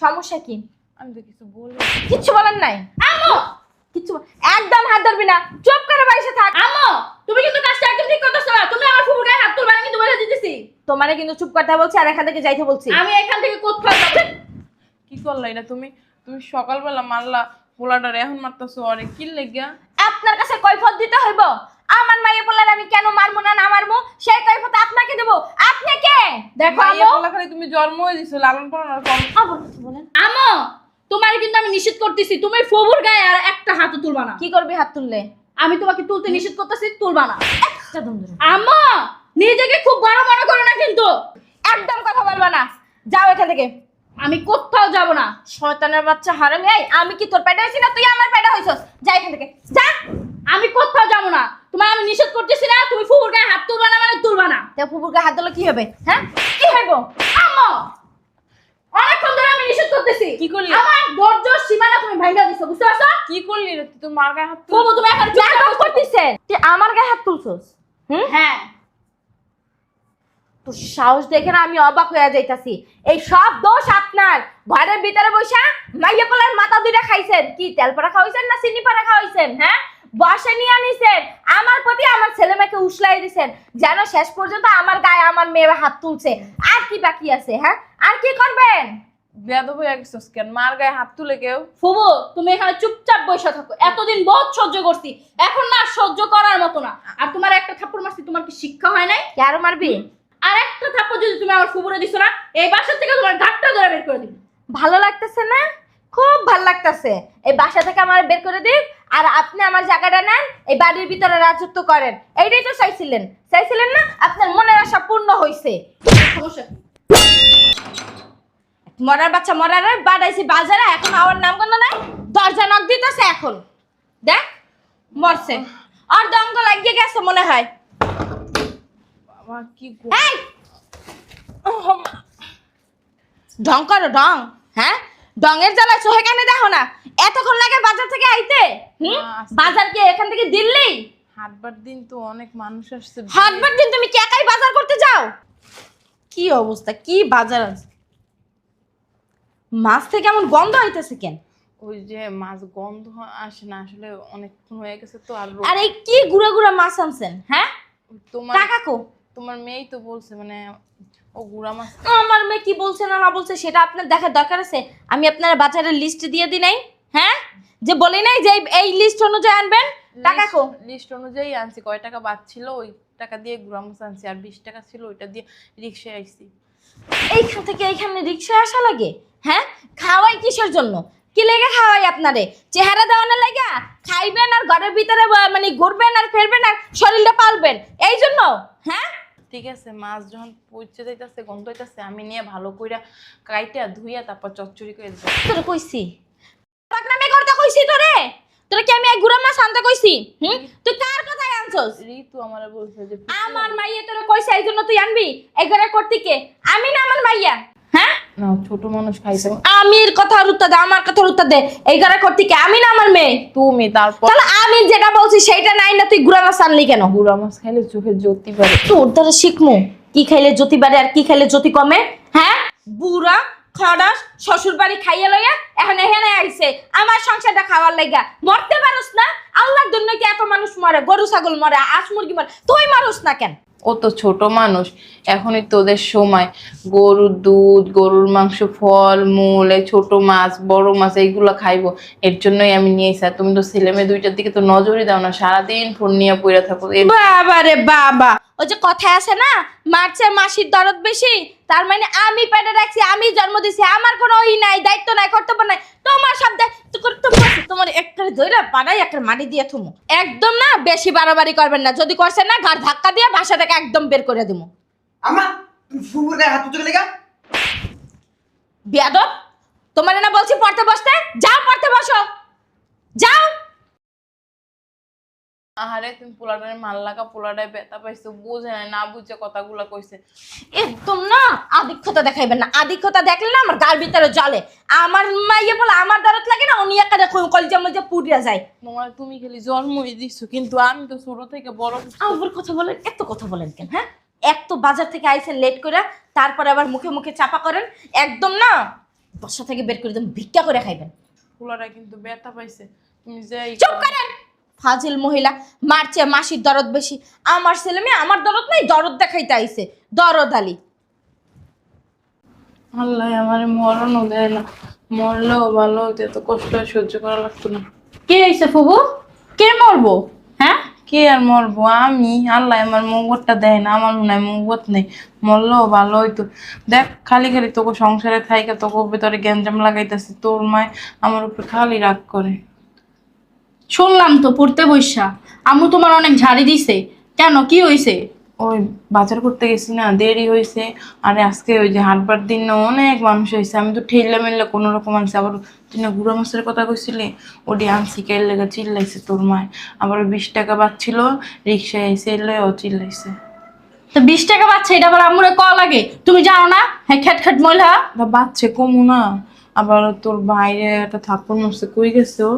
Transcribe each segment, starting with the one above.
সমস্যা কি? আমি তো কিছু বলি। কিচ্ছু বলেন নাই? আম্মু কিচ্ছু একদম হাত ধরবি না, চুপ করে বসে থাক। আম্মু তুমি কিন্তু কাজটা একদম ঠিক করতেছো না। তুমি আমার ফুফুর গায়ে হাত তুলবা না কিন্তু বলে দিতেছি। তোমারে কিন্তু চুপ করতে বলছি আর এখান থেকে যাইতে বলছি। আমি এখান থেকে কোথাও যাব না। কি করলা এটা তুমি? তুমি সকালবেলা মারলা পোলাটারে, এখন মারতাছো আরে কি লাগিয়া? আপনার কাছে কৈফিয়ত দিতে হইব? আমার মাইয়া বলার আমি কেন মারবো না মারবো সেই কৈফিয়ত আপনাকে দেব। আপনি কে? দেখো মাইয়া আম্মু, পোলা খালি তুমি জন্ম হয়ে দিছো, লালন পালন আর কম। আবার কিছু বলেন। আম্মু তোমারে কিন্তু আমি নিষেধ করতেছি, তুমি ফুফুর গায়ে আর একটা হাতও তুলবা না। কি করবি হাত তুললে? আমি তোমাকে তুলতে নিষেধ করতেছি, তুলবা না। একটা দম ধরে। আম্মু নিজেকে খুব বড় মনে করো না কিন্তু। একদম কথা বলবা না, যাও এখান থেকে। আমি কোথাও যাব না। শয়তানের বাচ্চা হারামি। এই আমি কি তোর পেটে হইছি না তুই আমার পেটে হইছস? যা এখান থেকে যা। আমি কোথাও যাব না। তোমার আমি নিষেধ করতেছি না, তুমি ফুফুর গায়ে হাত তুলবা না মানে তুলবা না। তে ফুপুরকে হাত দিলে কি হবে? হ্যাঁ কি হইব? আম্মু অনেকক্ষণ ধরে আমি নিষেধ করতেছি। কি করলি? আমার ধৈর্য সীমানা তুমি ভাঙা দিছো, বুঝতে পারছো? কি করলি রে? তুই তো মার গায়ে হাত তুললি। ফুফু তুমি এখন চুপ নাটক করো। করতিছে তুই আমার গায়ে হাত তুলছস? হ্যাঁ তোর সাহস দেখে না আমি অবাক হয়ে যাইতাছি। এই সব দোষ আপনার। ঘরের ভিতরে বসা মাইয়া পোলার মাথা দুইটা খাইছেন। কি তেল পড়া খাওয়াইছেন না চিনি পড়া খাওয়াইছেন? হ্যাঁ বসে নিয়ে আনিছেন, আমার প্রতি আমার ছেলে মেয়েকে উসলাই দিছেন, যেন শেষ পর্যন্ত আমার গায়ে আমার মেয়ে হাত তুলছে। আর কি বাকি আছে? হ্যাঁ আর কি করবেন? বেয়াদব হয়ে গেছিস কেন? মার গায়ে হাত তুলে কেউ? ফুফু তুমি এখানে চুপচাপ বসে থাকো। এতদিন বহুত সহ্য করছি, এখন না সহ্য করার মতো না। আর তোমার একটা থাপ্পড় মারছি, তোমার কি শিক্ষা হয় নাই? কে আরো মারবি? আর একটা থাপ্পড় যদি তুমি আমার ফুফুরে দিছো না, এই বাসা থেকে তোমার ঘাটটা ধরে বের করে দিবি। ভালো লাগতেছে না? খুব ভালো লাগতেছে। এই বাসা থেকে আমার বের করে দিন আর আপনি আমার জায়গাটা নেন, এই বাড়ির ভিতরে রাজত্ব করেন। এইটাই তো চাইছিলেন, চাইছিলেন না? আপনার মনের আশা পূর্ণ হইছে। সমস্যা কি? মরার বাচ্চা মরার বাড়াইছি বাজারে, এখন আমার নাম গন্ধ নাই। দরজা নক দিতেছে এখন। দেখ মরছে, আর দঙ্গ লাগিয়ে গেছে মনে হয়। বাবা কি এই ঢং করো ঢং। হ্যাঁ ডঙের জ্বালায় চোখে কানে দেখো না? এতক্ষণ লাগে বাজার থেকে আইতে? বাজার কি এখান থেকে দিল্লি? হাটবার দিন তো অনেক মানুষ আসছে। হাটবার দিন তুমি কি একাই বাজার করতে যাও? কি অবস্থা, কি বাজার আছে? মাছ থেকে এমন গন্ধ হইতেছে কেন? ওই যে মাছ গন্ধ আসে না, আসলে অনেকক্ষণ হয়ে গেছে তো। আর আর এই কি গুড়া গুড়া মাছ আনছেন? হ্যাঁ তোমার টাকা কো? তোমার মেয়েই তো বলছে, মানে ও গুড়া মাছ। আমার মেয়ে কি বলছে না না বলছে সেটা আপনার দেখার দরকার আছে? আমি আপনার বাজারের লিস্ট দিয়ে দিই নাই? হ্যাঁ যে বলি নাই যে এই লিস্ট অনুযায়ী আনবেন? টাকা কো? লিস্ট অনুযায়ী আনছি। কয় টাকা বাদ ছিল ওই টাকা দিয়ে গুড়া মাছ আনছি, আর 20 টাকা ছিল ওইটা দিয়ে রিক্সায় আইছি। এইখান থেকে এইখানে রিক্সায় আসা লাগে? হ্যাঁ খাওয়াই কিসের জন্য? কি লেগে খাওয়াই আপনারে? চেহারা দেওয়ানোর লাগা? খাইবেন আর ঘরের ভিতরে মানে ঘুরবেন আর ফেরবেন আর শরীরটা পালবেন এই জন্য? হ্যাঁ ঠিক আছে, মাছ যখন পচে যাইতাছে গন্ধ হইতাছে, আমি নিয়ে ভালো কইরা কাইটা ধুইয়া তারপর চচ্চড়ি করে দিই। তোরে কইছি পাকনামে করতে কইছি তোরে? তোরে কি আমি এই গুড়া মাছ আনতে কইছি? তুই কার কথায় আনছস? ঋতু আমারে বলছে যে আমার মাইয়া তোরে কইছে এই জন্য তুই আনবি? এই ঘরে করতে কে? আমি না আমার মাইয়া? হ্যাঁ না, ছোট মানুষ খাইতে। আমির কথার উত্তর দে, আমার কথার উত্তর দে। এই ঘরে করতে কে? আমি না আমার মেয়ে? তুমি তারপর তাহলে আমি যেটা বলছি সেইটা নাই না, তুই গুড়া মাছ আনলি কেন? গুড়া মাছ খাইলে চোখের জ্যোতি বাড়ে। তোর দ্বারা শিখমু কি খাইলে জ্যোতি বাড়ে আর কি খাইলে জ্যোতি কমে। হ্যাঁ বুড়া খড়াস শ্বশুর বাড়ি খাইয়া লইয়া এখন এখানে আইছে আমার সংসারটা খাওয়ার লাগা। মরতে পারোস না? আল্লাহর জন্য কি এত মানুষ মরে? গরু ছাগল মরে, হাঁস মুরগি মরে, তুই মারোস না কেন? ও তো ছোট মানুষ, এখনই তোদের সময়। গরুর দুধ, গরুর মাংস, ফল মূল, এই ছোট মাছ, বড় মাছ এইগুলো খাইবো, এর জন্যই আমি নিয়ে এসে। তুমি তো ছেলে মেয়ে দুইটার দিকে তো নজরই দাও না, সারাদিন ফোন নিয়ে পড়ে থাকো। বাবা রে বাবা, ওই যে কথায় আছে না মারছে মাসির দরদ বেশি, তার মানে আমি পেটে রাখছি, আমি জন্ম দিছি, আমার কোনো ই নাই, দায়িত্ব নাই, কর্তব্য নাই। তোমার সব দায়িত্ব কর্তব্য আছে। তোমার একটা ধইরা পাড়াই একটা মাটি দিয়ে থুমু। একদম না বেশি বাড়াবাড়ি করবেন না, যদি করছেন না ঘর ধাক্কা দিয়ে বাসা থেকে একদম বের করে দিমু। আমা তুমি ফুফুর গায়ে হাত তুলে লেগা? বিয়াদব, তোমার না বলছি পড়তে বসতে? যাও পড়তে বসো, যাও। আহারে তুমি পোলাটারে মাল লাগা, পোলাটায় ব্যথা পাইছো, বুঝে নাই, না বুঝে কথাগুলা কইছে। একদম না আধিক্যতা দেখাইবেন না, আধিক্যতা দেখলে না আমার গার ভিতরে জ্বলে। আমার মাইয়ে বলে আমার দরদ লাগে না, উনি একটা দেখো কলজা মলজা পুড়িয়া যায়। তোমার তুমি খালি জন্মই দিছো, কিন্তু আমি তো ছোট থেকে বড়। আমার কথা বলেন, এত কথা বলেন কেন? হ্যাঁ এক তো বাজার থেকে আইছেন লেট করে, তারপরে আবার মুখে মুখে চাপা করেন। একদম না বাসা থেকে বের করে দেন, ভিক্ষা করে খাইবেন। পোলাটা কিন্তু ব্যথা পাইছে, তুমি যাই চুপ করেন, ফাজিল মহিলা। মারছে মাসির দরদ বেশি, আমার ছেলে মেয়ে আমার দরদ নাই, দরদ দেখাইতে আইছে দরদ আলী। আল্লাহ আমার মরণও দেয় না, মরলেও ভালো হতো, এত কষ্ট আর সহ্য করা লাগতো না। কে হইছে ফুবু? কে মরবো? হ্যাঁ, কে আর মরবো? আমি। আল্লাহ আমার মঙ্গলটা দেয় না, আমার মনে হয় মঙ্গল নেই, মরলেও ভালো হইতো। দেখ খালি খালি তোকে সংসারে থাইকা তোকে ভেতরে গ্যাঞ্জাম লাগাইতেছি, তোর মায় আমার উপরে খালি রাগ করে। শুনলাম তো পড়তে বইসা আম্মু তোমার অনেক ঝাড়ি দিছে, কেন কি হইছে? ওই বাজার করতে গেছি না, দেরি হয়েছে। আর আজকে ওই যে হাটবার দিন না অনেক মানুষ হয়েছে, আমি তো ঠেললে মেললে কোনো রকম আনছি। আবার তুই না গুঁড়া মাছের কথা কইছিলি, ওটি আনছি, কে লেগে চিল্লাইছে তোর মায়। আবার 20 টাকা বাচ্ছিল, রিক্সায় এসে এলে ও চিল্লাইছে। তো 20 টাকা পাচ্ছে, এটা আবার আম্মুরে ক লাগে? তুমি জানো না? হ্যাঁ, খেট খেট মহিলা। তা বাচ্চে কমু না, আবার তোর বাইরে একটা থাপ্পড় মারছে, কই গেছে ও?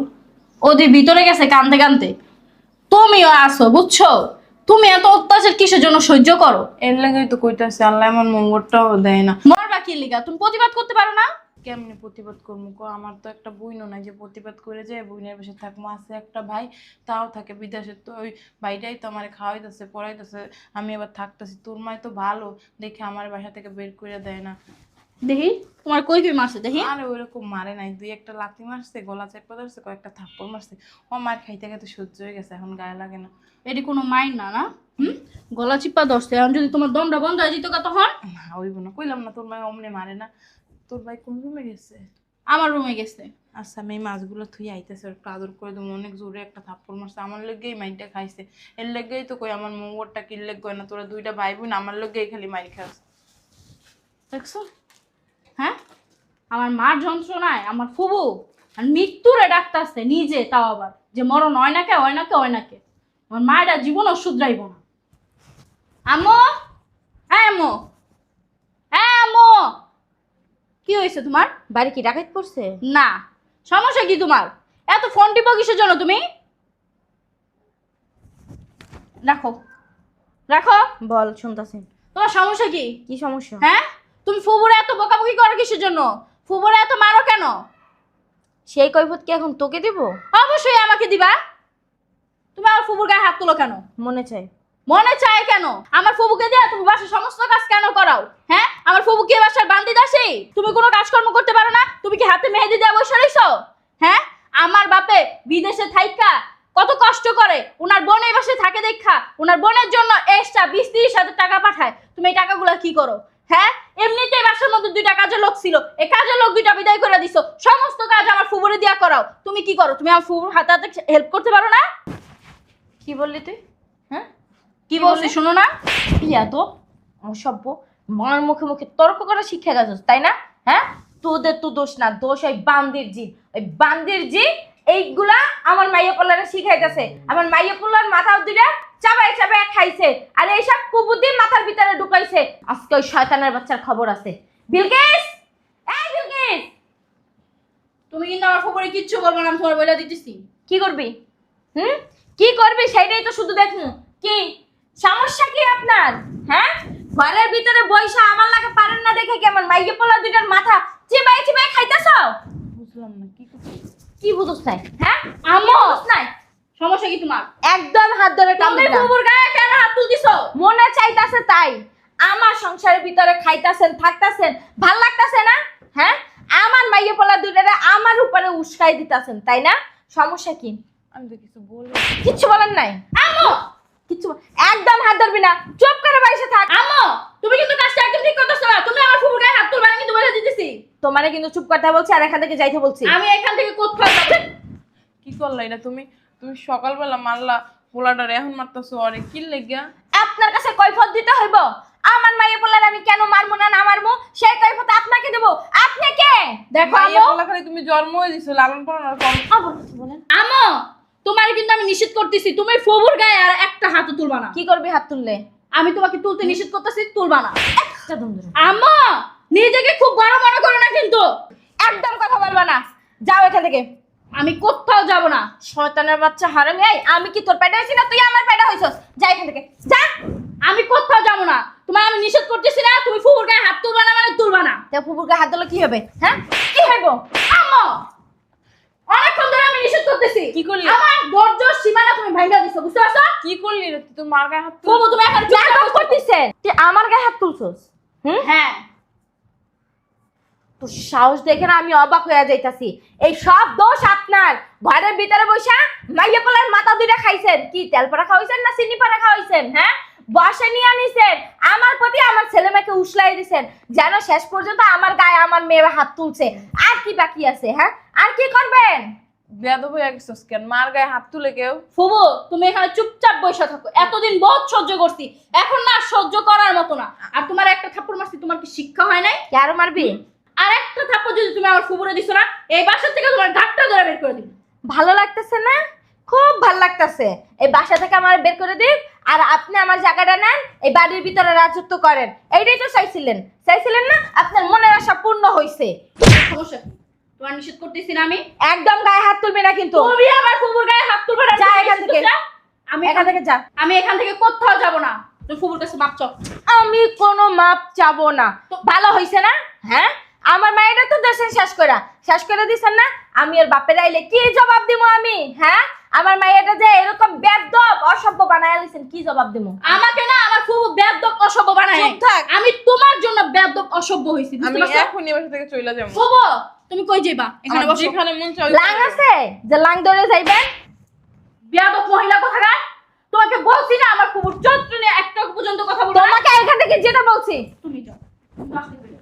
ওদের ভিতরে গেছে কানতে কানতে। তুমিও আসো, বুঝছো? তুমি এত অত্যাচার কিসের জন্য সহ্য করো? এর লেগেই তো কইতাছে আল্লাহ আমার মঙ্গলটাও দেয় না। মরবা কি লিগা? তুমি প্রতিবাদ করতে পারো না? কেমনে প্রতিবাদ করবো কো? আমার তো একটা বইনও নাই যে প্রতিবাদ করে যায় বইনের পাশে থাকবো। আছে একটা ভাই, তাও থাকে বিদেশে, তো ওই ভাইটাই তো আমার খাওয়াইতেছে পড়াইতেছে, আমি এবার থাকতেছি। তোর মায় তো ভালো দেখে আমার বাসা থেকে বের করে দেয় না। দেখি তোমার কই কই মারছে দেখি। আরে ওইরকম মারে নাই, দুই একটা লাথি মারছে, গলা চেপে ধরছে, কয়েকটা থাপ্পড় মারছে। ও মার খাইতে খাইতে সহ্য হয়ে গেছে, এখন গায়ে লাগে না। এটি কোনো মাইন না, না? গলা চিপা ধরছে, এখন যদি তোমার দমটা বন্ধ হয়ে যেত তখন? না হইব না, কইলাম না তোর মায় অমনে মারে না। তোর ভাই কোন রুমে গেছে? আমার রুমে গেছে। আচ্ছা আমি এই মাছগুলো থুই আইতেছে, একটু আদর করে দেবো। অনেক জোরে একটা থাপ্পড় মারছে, আমার লেগেই মাইরটা খাইছে। এর লেগেই তো কই আমার মঙ্গলটা কি লেগ কয় না, তোরা দুইটা ভাই বোন আমার লেগেই খালি মাইর খাস। দেখছো? হ্যাঁ, আমার মার যন্ত্রণায় আমার ফুবু আর মৃত্যুরে ডাকতেছে নিজে, তাও আবার যে মরণ হয় না কে, হয় না কে, হয় না কে। আমার মায়েরা জীবনও শুধরাইব না। আম্মু, হ্যাঁ আম্মু, হ্যাঁ আম্মু, কি হয়েছে তোমার? বাড়ি কি ডাকাত পড়ছে? না, সমস্যা কি তোমার? এত ফোন টিপো কিসের জন্য তুমি? রাখো, রাখো। বল, শুনতাছি। তোমার সমস্যা কি? কি সমস্যা? হ্যাঁ, তুমি ফুবুরে এত বকাবকি করো কিসের জন্য? ফুবুরে এত মারো কেন? সেই কৈফত কি এখন তোকে দিব? অবশ্যই আমাকে দিবা। তুমি আমার ফুবুর গায়ে হাত তুলো কেন? মনে চাই। মনে চায় কেন? আমার ফুবুকে দিয়ে তুমি বাসার সমস্ত কাজ কেন করাও? হ্যাঁ, আমার ফুবু কি বাসার বান্দি দাসী? তুমি কোনো কাজকর্ম করতে পারো না? তুমি কি হাতে মেহেদি দিয়ে বসে রইছো? হ্যাঁ, আমার বাপে বিদেশে থাইকা কত কষ্ট করে, ওনার বোন এই বাসায় থাকে দেখা, ওনার বোনের জন্য এক্সট্রা 20-30 হাজার টাকা পাঠায়। তুমি এই টাকাগুলো কি করো? হ্যাঁ, এমনিতেই বাসার মধ্যে 2টা কাজের লোক ছিল, এই কাজের লোক 2টা বিদায় করে দিছো, সমস্ত কাজ আমার ফুবুরে দিয়া করাও। তুমি কি করো? তুমি আমার ফুবুর হাতে হাতে হেল্প করতে পারো না? কি বললি তুই? হ্যাঁ, কি বলছি শোনো না? ইয়া তো অসভ্য, মার মুখে মুখে তর্ক করা শিক্ষা গেছিস তাই না? হ্যাঁ, তোদের তো দোষ না, দোষ ওই বান্দির জি। ওই বান্দির জি এইগুলা আমার মাইয়া পোলারে শিখাইতেছে। আমার মাইয়া পোলার মাথা দুইটা চাবায় চাবায় খাইছে, আর এইসব কুবুদ্ধি মাথার ভিতরে ঢুকাইছে। আজকে ওই শয়তানের বাচ্চার খবর আছে। বিলকিস, এই বিলকিস, তুমি কিন্তু আমার ফুবুরে কিচ্ছু বলবো না, আমি তোমার বলে দিতেছি। কি করবি? কি করবি সেটাই তো শুধু দেখুন। কি সমস্যা কি আপনার? হ্যাঁ, ঘরের ভিতরে বইসা আমার লাগে পারেন না দেখে কি আমার মাইয়ে পোলা দুইটার মাথা চিবাই চিবাই খাইতেছ? বুঝলাম না কি করছিস? কি বুঝছ নাই? হ্যাঁ, আম্মু, বুঝছ নাই? সমস্যা কি তোমার? একদম হাত ধরে টান তুমি দিলাম। ফুবুর গায়ে কেন হাত তুলতিছো? মনে চাইতাছে তাই। আমার সংসারের ভিতরে খাইতাছেন থাকতাছেন, ভাল লাগতাছে না? হ্যাঁ, আমার মাইয়ে পোলা দুইটারে আমার উপরে উস্কাই দিতাছেন তাই না? সমস্যা কি? আমি তো কিছু বলি। কিচ্ছু বলেন নাই। আম্মু, কিচ্ছু একদম হাত ধরবি না, চুপ করে বসে থাক। আম্মু, তুমি কিন্তু কাজটা একদম ঠিক করতেছো না। তুমি আমার ফুবুর গায়ে হাত তুলবা না, কিন্তু বলে দিতেছি। তোমারে কিন্তু চুপ করতে বলছি আর এখান থেকে যাইতে বলছি। আমি এখান থেকে কোথাও যাব? কি করলা এটা তুমি? তুমি সকালবেলা মারলা পোলাটার, এখন মারতেছো আরে কি লেগা? আপনার কাছে কৈফত দিতে হইব? আমার মাইয়ে পোলার আমি কেন মারবো না মারবো সেই কৈফত আপনাকে দেব। আপনি কে? দেখো মাইয়া আম্মু, পোলা খালি তুমি জন্ম হয়ে দিছো, লালন পালন আর কম। আবার কিছু বলেন। আম্মু, তোমার কিন্তু আমি নিষেধ করতেছি, তুমি ফুবুর গায়ে আর একটা হাতও তুলবা না। কি করবি হাত তুললে? আমি তোমাকে তুলতে নিষেধ করতেছি, তুলবা না। একটা দম ধরে। আম্মু, নিজেকে খুব বড় মনে করো না কিন্তু। একদম কথা বলবা না, যাও এখান থেকে। আমি কোথাও যাব না। শয়তানের বাচ্চা হারামি। এই আমি কি তোর পেটে হইছি না তুই আমার পেটে হইছস? যা এখান থেকে, যা। আমি কোথাও যাব না। তোমার আমি নিষেধ করতেছি না, তুমি ফুফুর গায়ে হাত তুলবা না মানে তুলবা না। তা ফুপুর গায়ে হাত দিলে কি হবে? হ্যাঁ, কি হইব? আম্মু, অনেকক্ষণ ধরে আমি নিষেধ করতেছি। কি করলি? আমার ধৈর্য সীমানা তুমি ভাঙা দিছো, বুঝতে পারছো? কি করলি রে তুই? তোর মার গায়ে হাত তুল। ফুফু তুমি এখন চুপ নাটক করতেছি। করতেছেন তুই আমার গায়ে হাত তুলছস? হ্যাঁ, তোর সাহস দেখে না আমি অবাক হয়ে যাইতাছি। এই সব দোষ আপনার। ঘরের ভিতরে বসা মাইয়া পোলার মাথা দুইটা খাইছেন। কি তেল পড়া খাওয়াইছেন না চিনি পড়া খাওয়াইছেন? হ্যাঁ, বসে নিয়ে আনিছেন, আমার প্রতি আমার ছেলে মেয়েকে উসলাই দিছেন, যেন শেষ পর্যন্ত আমার গায়ে আমার মেয়ে হাত তুলছে। আর কি বাকি আছে? হ্যাঁ, আর কি করবেন? বেয়াদব হয়ে গেছিস কেন? মার গায়ে হাত তুলে কেউ? ফুফু তুমি এখানে চুপচাপ বসে থাকো। এতদিন বহুত সহ্য করছি, এখন না সহ্য করার মতো না। আর তোমার একটা থাপ্পড় মারছি, তোমার কি শিক্ষা হয় নাই? কে আরো মারবি? আর একটা থাপ্পড় যদি তুমি আমার ফুফুরে দিছো না, এই বাসা থেকে তোমার ঘাটটা ধরে বের করে দিই। ভালো লাগতেছে না? খুব ভালো লাগতেছে। এই বাসা থেকে আমার বের করে দিন, আর আপনি আমার জায়গাটা নেন, এই বাড়ির ভিতরে রাজত্ব করেন। এইটাই তো চাইছিলেন না? আপনার মনের আশা পূর্ণ হইছে। সমস্যা কি? তোমার নিষেধ করতেছি না আমি? একদম গায়ে হাত তুলবি না কিন্তু। তুমি আমার ফুফুর গায়ে হাত তুলবে না। যা এখান থেকে। আমি এখান থেকে যা। আমি এখান থেকে কোথাও যাব না। তুমি ফুফুর কাছে মাপ চাও। আমি কোনো মাপ চাবো না। তো ভালো হইছে না? হ্যাঁ, আমার মায়েরা তো দেশে শেষ করে দিছেন না? আমি আর বাপের আইলে কি জবাব দিব আমি? হ্যাঁ, আমার মায়েরা যে এরকম বেদব অসভ্য বানায় লিছেন, কি জবাব দিব? আমাকে না আমার ফুফু বেয়াদব অসভ্য বানায়। চুপ থাক। আমি তোমার জন্য বেয়াদব অসভ্য হইছি, বুঝতে আমি পারছো? এখনই এই বাসা থেকে চলে যাবো। ফুফু তুমি কই যাইবা? এখানে বসো। যেখানে মন চায় লাং আছে যে লাং ধরে যাইবেন? বেয়াদব মহিলা কোথাকার। তোমাকে বলছি না আমার ফুফুর চরিত্র নিয়ে একটা পর্যন্ত কথা বলবো না। তোমাকে এখান থেকে যেতে বলছি। তুমি যাও, তুমি বাস থেকে বেরো।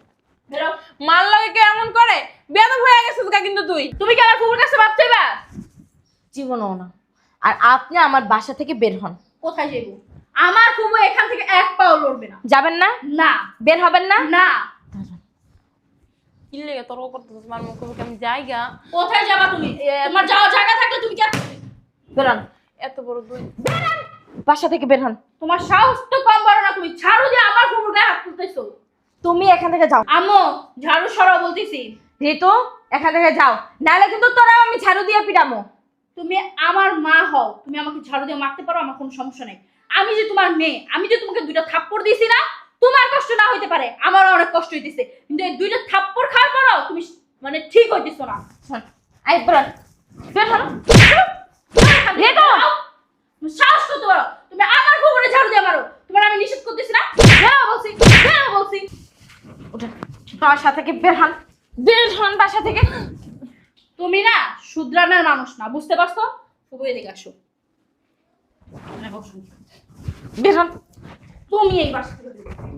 বেরো। মার লাগে কে এমন করে? বেয়াদব হয়ে গেছিস গা কিন্তু তুই। তুমি কি আমার ফুফুর কাছে মাপ চাইবা? জীবনও না। আর আপনি আমার বাসা থেকে বের হন। কোথায় যাইবো? আমার ফুফু এখান থেকে এক পাও লড়বে না। যাবেন না? না বের হবেন না? না। কি লেগে তর্ক করতেছিস? মার মুখ থেকে আমি যাইগা। কোথায় যাবা তুমি? তোমার যাওয়ার জায়গা থাকলে তুমি কি বেরোন, এত বড় দুই। বাসা থেকে বের হন। তোমার সাহস তো কম বড় না, তুমি ঝাড়ু দিয়ে আমার ফুফুর গায়ে হাত তুলতেছো। তুমি এখান থেকে যাও। আম্মু ঝাড়ু সরাও বলতেছি। ঋতু, এখান থেকে যাও, নাহলে কিন্তু তোরাও আমি ঝাড়ু দিয়ে পিটামো। তুমি আমার মা হও, তুমি আমাকে ঝাড়ু দিয়ে মারতে পারো, আমার কোনো সমস্যা নেই। আমি যে তোমার মেয়ে, আমি যে তোমাকে দুইটা থাপ্পড় দিয়েছি না, তোমার কষ্ট না হইতে পারে, আমারও অনেক কষ্ট হইতেছে, কিন্তু এই দুইটা থাপ্পড় খাওয়ার পরও তুমি মানে ঠিক হইতেছো না। আই বেরোন, বের হন। রেটো তুমি সাহস করতে পারো, তুমি আমার ফুফুরে ঝাড়ু দিয়ে মারো। তোমার আমি নিষেধ করতেছি না? হ্যাঁ বলছি, হ্যাঁ বলছি। উঠেন, বাসা থেকে বের হন, বের হন বাসা থেকে। তুমি না শুধরানোর মানুষ না, বুঝতে পারছো? ফুফু এদিকে আসো। এখানে বসো। বের হন। তুমি এই বাসা থেকে বের হও।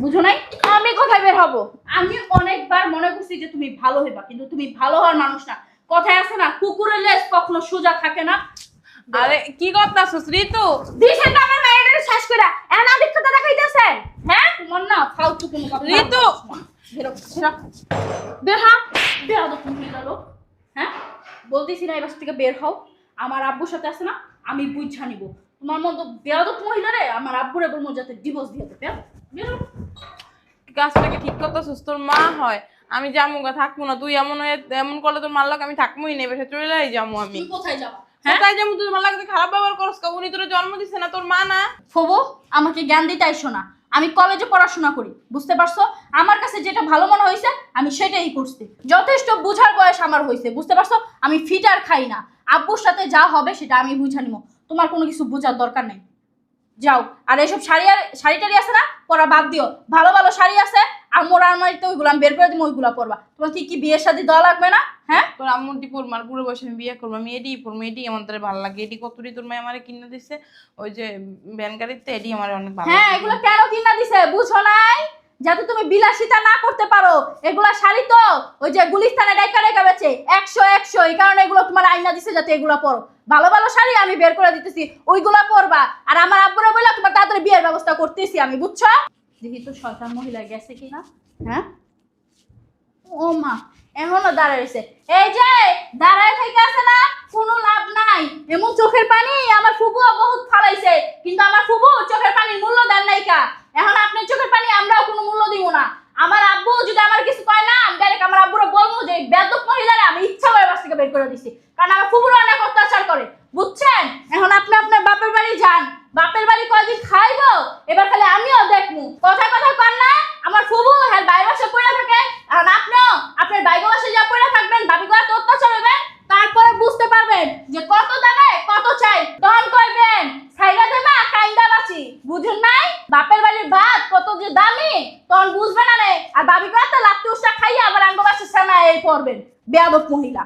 বুঝো নাই? আমি কোথায় বের হব? আমি অনেকবার মনে করছি যে তুমি ভালো হইবা, কিন্তু তুমি ভালো হওয়ার মানুষ না। কথায় আছে না, কুকুরের লেজ কখনো সোজা থাকে না। আরে কি করতাছিস ঋতু? দিছেন তো আমার মায়ের শেষ করে, এখন আদিক্ষতা দেখাইতেছেন। হ্যাঁ, তোমার না ফালতু কোনো কথা। ঋতু! বেরো, বের হন। বেরো তো তুমি গেল। হ্যাঁ বলতেছি না এই বাসা থেকে বের হও। আমার আব্বুর সাথে আছে না, আমি বুঝা নিব। তোমার মতো বেয়াদব মহিলারে আমার আব্বুরে বলবো যাতে ডিভোর্স দিয়ে দেবে। বেরো। কাজটাকে ঠিক করতেছিস? তোর মা হয়, আমি যাবো গা, থাকবো না। তুই এমন করলে তোর মার লাগে আমি থাকবোই না, এবার চলে যাবো আমি। তুমি কোথায় যাবা? হ্যাঁ তাই যাবো। তুই মার লাগে খারাপ ব্যবহার করস কা? উনি তোর জন্ম দিচ্ছে না, তোর মা না? ফবু আমাকে জ্ঞান দিতে আইসো না। আমি কলেজে পড়াশোনা করি, বুঝতে পারছো? আমার কাছে যেটা ভালো মনে হয়েছে আমি সেটাই করছি। যথেষ্ট বুঝার বয়স আমার হয়েছে, বুঝতে পারছো? আমি ফিটার খাই না। আব্বুর সাথে যা হবে সেটা আমি বুঝা নিব। তোমার কোনো কিছু বোঝার দরকার নেই। যাও। আর এইসব শাড়ি টাড়ি আছে না, পরা বাদ দিও। ভালো ভালো শাড়ি আছে আম্মুর আলমারিতে, ওইগুলো আমি বের করে দিব, ওইগুলো পরবা। তোমার কি বিয়ের শাদী দেওয়া লাগবে না? হ্যাঁ তোর আম্মুটি পর মার বুড়ো বয়সে আমি বিয়ে করবো, আমি এডি পরবো, এডি আমার তার ভালো লাগে। এডি কতটি তোর মায় আমারে কিনে দিচ্ছে ওই যে ভ্যান গাড়িতে, এডি আমার অনেক ভালো হ্যাঁ, লাগে। এগুলো কেন কিনা দিছে বুঝো নাই? যাতে তুমি বিলাসিতা না করতে পারো। এগুলা শাড়ি তো ওই যে গুলিস্তানে ডাইকা ডাইকা বেচে 100 এই কারণে এগুলো তোমার আইনা দিছে যাতে এগুলা পরো। ভালো ভালো শাড়ি আমি বের করে দিতেছি, ওইগুলা পরবা। আর আমার আব্বুরা বললা তোমার তাড়াতাড়ি বিয়ের ব্যবস্থা করতেছি আমি, বুঝছো? দেখি তো শয়তান মহিলা গেছে কিনা। হ্যাঁ ও মা, এখনো দাঁড়ায় রয়েছে। এই যে দাঁড়ায় থেকে আছে না, কোনো লাভ নাই। এমন চোখের পানি আমার ফুবুও বহুত ফালাইছে, কিন্তু আমার ফুবু চোখের পানির মূল্য দেন নাই কা। এখন আপনার চোখের পানি আমরাও কোনো মূল্য দিব না। আমার আব্বু যদি আমার কিছু কয় না, আমি ডাইরেক্ট আমার আব্বুরে বলবো যে বেয়াদব মহিলারে আমি ইচ্ছা করে বাস থেকে বের করে দিছি, কারণ আমার ফুবুরা অনেক অত্যাচার করে, বুঝছেন? এখন আপনি আপনার বাপের বাড়ি যান, বাপের বাড়ি কয়দিন খাইবো এবার খালি আমিও দেখমু। কথা কথা কর না, আমার ফুবু হ্যাঁ বাইরে বাসা পড়ে থাকে, আর আপনিও আপনার বাইরে বাসা যা পড়ে থাকবেন, ভাবি কত অত্যাচার হইবেন, তারপরে বুঝতে পারবেন যে কত দামে কত চাই, তখন কইবেন ছাইরা দেবা কাইন্দা বাঁচি। বুঝেন নাই? বাপের বাড়ির ভাত কত যে দামি তখন বুঝবেন না রে। আর ভাবি কত লাত্তি উস্তা খাইয়া আবার আঙ্গ বাসা সামনে এই পড়বেন বেয়াদব মহিলা।